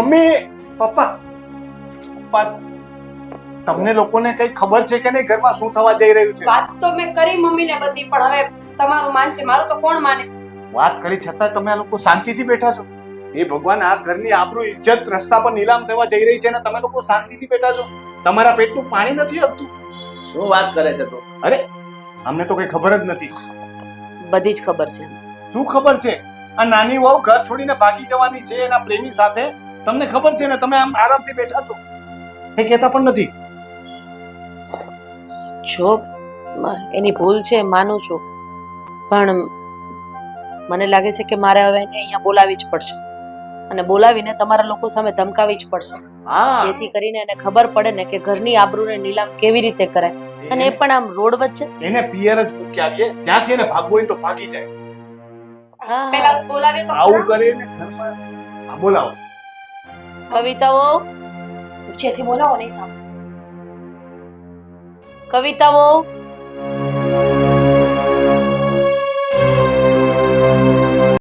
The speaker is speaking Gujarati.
મમ્મી પપ્પા પપ્પા તમને લોકોને કઈ ખબર છે કે નહીં ઘરમાં શું થવા જઈ રહ્યું છે? વાત તો મેં કરી મમ્મીને બધી, પણ હવે તમારું માનશે, મારું તો કોણ માને? વાત કરી છતાં તમે આ લોકો શાંતિથી બેઠા છો? એ ભગવાન, આ ઘરની આબરૂ ઇજ્જત રસ્તા પર નીલામ થવા જઈ રહી છે અને તમે લોકો શાંતિથી બેઠા છો? તમારા પેટનું પાણી નથી હલતું? શું વાત કરે છે તું? અરે અમને તો કઈ ખબર જ નથી. બધી જ ખબર છે. શું ખબર છે? આ નાની વહુ ઘર છોડીને ભાગી જવાની છે એના પ્રેમી સાથે, તમને ખબર છે ને? તમે આમ આરામથી બેઠા છો, એ કહેતા પણ નથી. જો એની ભૂલ છે માનું છું, પણ મને લાગે છે કે મારે હવે એને અહીંયા બોલાવી જ પડશે અને બોલાવીને તમારા લોકો સામે ધમકાવી જ પડશે, હા, જેથી કરીને એને ખબર પડે ને કે ઘરની આબરૂને નીલામ કેવી રીતે કરાય. અને એ પણ આમ રોડ વચ્ચે. એને પિયર જ મૂકી આવીએ, ત્યાંથી એને ભાગવું હોય તો ભાગી જાય. પેલા બોલાવે તો આવું ખરા. કરીને ઘરમાં હા, બોલાવો. કવિતાઓ ઊંચેથી બોલાવો નહીં સામે. કવિતાઓ